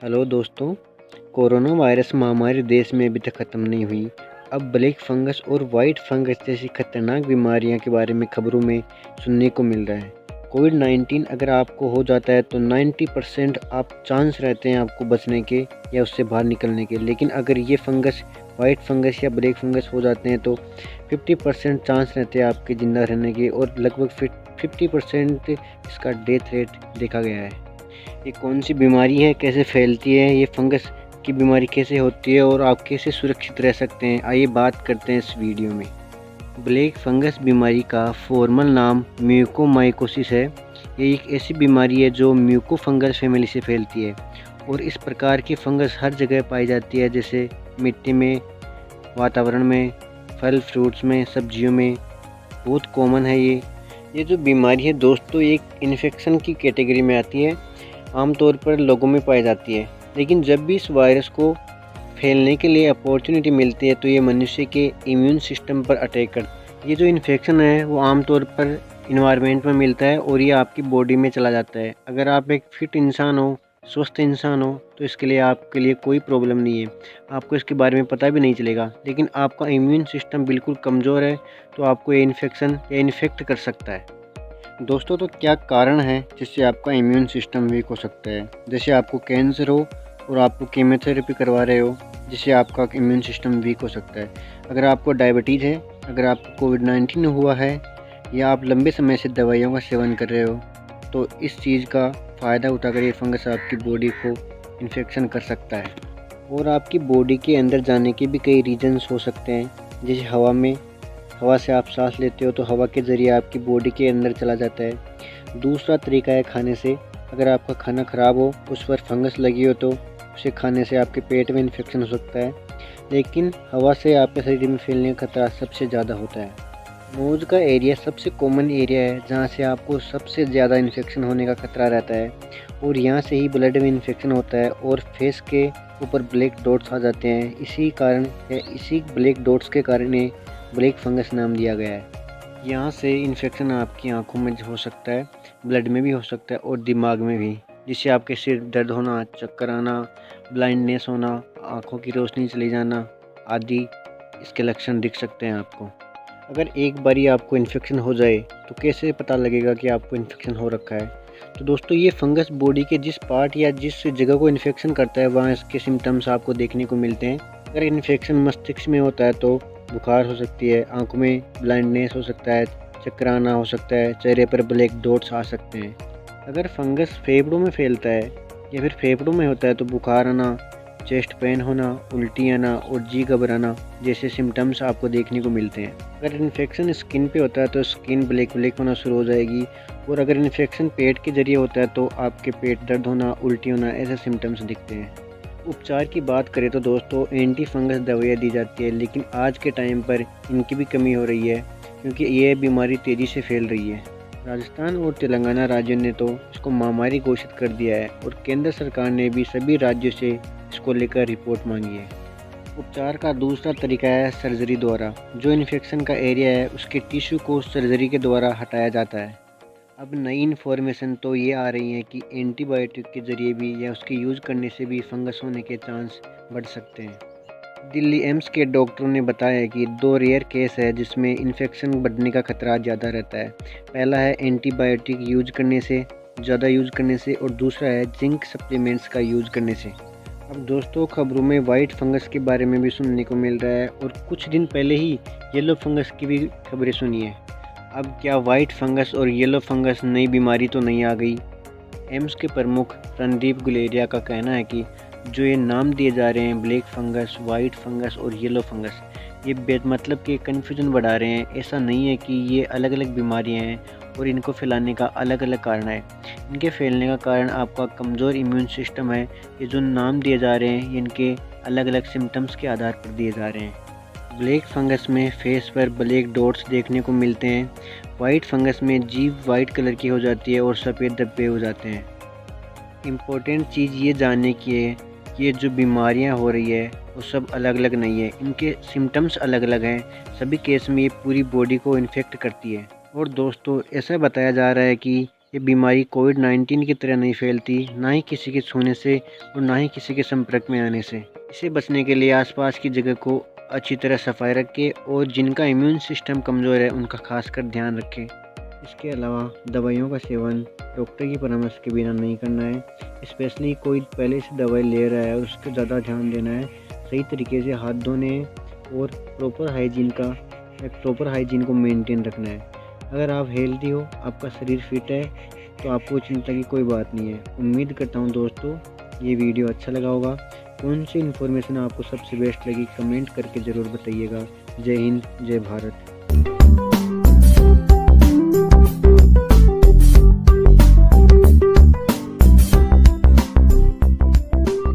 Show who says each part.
Speaker 1: Hello दोस्तों। Corona virus महामारी देश में अभी तक ख़त्म नहीं हुई। अब ब्लैक फंगस और वाइट फंगस जैसी खतरनाक बीमारियां के बारे में खबरों में सुनने को मिल रहा है। कोविड-19 अगर आपको हो जाता है तो 90% आप चांस रहते हैं आपको बचने के या उससे बाहर निकलने के। लेकिन अगर ये फंगस वाइट फंगस या ब्लैक फंगस हो जाते हैं तो 50% चांस रहते हैं आपके ज़िंदा रहने के और लगभग 50% इसका डेथ रेट देखा गया है। ये कौन सी बीमारी है, कैसे फैलती है, ये फंगस की बीमारी कैसे होती है और आप कैसे सुरक्षित रह सकते हैं, आइए बात करते हैं इस वीडियो में। ब्लैक फंगस बीमारी का फॉर्मल नाम म्यूकोमाइकोसिस है। ये एक ऐसी बीमारी है जो म्यूकोफंगस फैमिली से फैलती है और इस प्रकार की फंगस हर जगह पाई जाती है, जैसे मिट्टी में, वातावरण में, फल फ्रूट्स में, सब्जियों में। बहुत कॉमन है ये जो बीमारी है दोस्तों एक इन्फेक्शन की कैटेगरी में आती है। आमतौर पर लोगों में पाई जाती है, लेकिन जब भी इस वायरस को फैलने के लिए अपॉर्चुनिटी मिलती है तो ये मनुष्य के इम्यून सिस्टम पर अटैक करता है। ये जो इन्फेक्शन है वो आमतौर पर इन्वायरमेंट में मिलता है और ये आपकी बॉडी में चला जाता है। अगर आप एक फिट इंसान हो, स्वस्थ इंसान हो, तो इसके लिए आपके लिए कोई प्रॉब्लम नहीं है, आपको इसके बारे में पता भी नहीं चलेगा। लेकिन आपका इम्यून सिस्टम बिल्कुल कमज़ोर है तो आपको ये इन्फेक्शन या इन्फेक्ट कर सकता है। दोस्तों, तो क्या कारण है जिससे आपका इम्यून सिस्टम वीक हो सकता है? जैसे आपको कैंसर हो और आपको कीमोथेरेपी करवा रहे हो, जिससे आपका इम्यून सिस्टम वीक हो सकता है। अगर आपको डायबिटीज़ है, अगर आपको कोविड-19 हुआ है या आप लंबे समय से दवाइयों का सेवन कर रहे हो, तो इस चीज़ का फ़ायदा उठाकर ये फंगस आपकी बॉडी को इन्फेक्शन कर सकता है। और आपकी बॉडी के अंदर जाने के भी कई रीजन्स हो सकते हैं, जैसे हवा से आप सांस लेते हो तो हवा के ज़रिए आपकी बॉडी के अंदर चला जाता है। दूसरा तरीका है खाने से। अगर आपका खाना ख़राब हो, उस पर फंगस लगी हो, तो उसे खाने से आपके पेट में इन्फेक्शन हो सकता है। लेकिन हवा से आपके शरीर में फैलने का खतरा सबसे ज़्यादा होता है। नोज़ का एरिया सबसे कॉमन एरिया है जहाँ से आपको सबसे ज़्यादा इन्फेक्शन होने का खतरा रहता है और यहाँ से ही ब्लड में इन्फेक्शन होता है और फेस के ऊपर ब्लैक डॉट्स आ जाते हैं। इसी ब्लैक डॉट्स के कारण ब्लैक फंगस नाम दिया गया है। यहाँ से इन्फेक्शन आपकी आंखों में हो सकता है, ब्लड में भी हो सकता है और दिमाग में भी, जिससे आपके सिर दर्द होना, चक्कर आना, ब्लाइंडनेस होना, आंखों की रोशनी चली जाना आदि इसके लक्षण दिख सकते हैं आपको। अगर एक बारी आपको इन्फेक्शन हो जाए तो कैसे पता लगेगा कि आपको इन्फेक्शन हो रखा है? तो दोस्तों ये फंगस बॉडी के जिस पार्ट या जिस जगह को इन्फेक्शन करता है वहाँ इसके सिम्टम्स आपको देखने को मिलते हैं। अगर इन्फेक्शन मस्तिष्क में होता है तो बुखार हो सकती है, आंखों में ब्लाइंडनेस हो सकता है, चक्कर आना हो सकता है, चेहरे पर ब्लैक डॉट्स आ सकते हैं। अगर फंगस फेफड़ों में फैलता है या फिर फेफड़ों में होता है तो बुखार आना, चेस्ट पेन होना, उल्टी आना और जी घबराना जैसे सिम्टम्स आपको देखने को मिलते हैं। अगर इन्फेक्शन स्किन पे होता है तो स्किन ब्लैक होना शुरू हो जाएगी और अगर इन्फेक्शन पेट के जरिए होता है तो आपके पेट दर्द होना, उल्टी होना ऐसे सिम्टम्स दिखते हैं। उपचार की बात करें तो दोस्तों एंटी फंगस दवाइयाँ दी जाती है, लेकिन आज के टाइम पर इनकी भी कमी हो रही है क्योंकि ये बीमारी तेज़ी से फैल रही है। राजस्थान और तेलंगाना राज्यों ने तो इसको महामारी घोषित कर दिया है और केंद्र सरकार ने भी सभी राज्यों से इसको लेकर रिपोर्ट मांगी है। उपचार का दूसरा तरीका है सर्जरी द्वारा। जो इन्फेक्शन का एरिया है उसके टिश्यू को सर्जरी के द्वारा हटाया जाता है। अब नई इन्फॉर्मेशन तो ये आ रही है कि एंटीबायोटिक के ज़रिए भी या उसके यूज़ करने से भी फंगस होने के चांस बढ़ सकते हैं। दिल्ली एम्स के डॉक्टरों ने बताया कि 2 रेयर केस है जिसमें इन्फेक्शन बढ़ने का खतरा ज़्यादा रहता है। पहला है एंटीबायोटिक ज़्यादा यूज़ करने से और दूसरा है जिंक सप्लीमेंट्स का यूज़ करने से। अब दोस्तों खबरों में वाइट फंगस के बारे में भी सुनने को मिल रहा है और कुछ दिन पहले ही येलो फंगस की भी खबरें सुनी है। अब क्या वाइट फंगस और येलो फंगस नई बीमारी तो नहीं आ गई? एम्स के प्रमुख रणदीप गुलेरिया का कहना है कि जो ये नाम दिए जा रहे हैं ब्लैक फंगस, वाइट फंगस और येलो फंगस, ये बेमतलब के कन्फ्यूजन बढ़ा रहे हैं। ऐसा नहीं है कि ये अलग अलग बीमारियां हैं और इनको फैलाने का अलग अलग कारण है। इनके फैलने का कारण आपका कमज़ोर इम्यून सिस्टम है। ये जो नाम दिए जा रहे हैं इनके अलग अलग सिम्टम्स के आधार पर दिए जा रहे हैं। ब्लैक फंगस में फेस पर ब्लैक डॉट्स देखने को मिलते हैं। वाइट फंगस में जीभ वाइट कलर की हो जाती है और सफ़ेद धब्बे हो जाते हैं। इम्पोर्टेंट चीज़ ये जानने की है कि ये जो बीमारियां हो रही है वो सब अलग अलग नहीं है, इनके सिम्टम्स अलग अलग हैं। सभी केस में ये पूरी बॉडी को इन्फेक्ट करती है। और दोस्तों ऐसा बताया जा रहा है कि ये बीमारी कोविड-19 की तरह नहीं फैलती, ना ही किसी के छूने से और ना ही किसी के संपर्क में आने से। इसे बचने के लिए आसपास की जगह को अच्छी तरह सफाई रखें और जिनका इम्यून सिस्टम कमज़ोर है उनका खासकर ध्यान रखें। इसके अलावा दवाइयों का सेवन डॉक्टर की परामर्श के बिना नहीं करना है। स्पेशली कोई पहले से दवाई ले रहा है उसको ज़्यादा ध्यान देना है। सही तरीके से हाथ धोने और प्रॉपर हाइजीन को मेंटेन रखना है। अगर आप हेल्दी हो, आपका शरीर फिट है, तो आपको चिंता की कोई बात नहीं है। उम्मीद करता हूँ दोस्तों ये वीडियो अच्छा लगा होगा। कौन सी इन्फॉर्मेशन आपको सबसे बेस्ट लगी कमेंट करके ज़रूर बताइएगा। जय हिंद, जय भारत।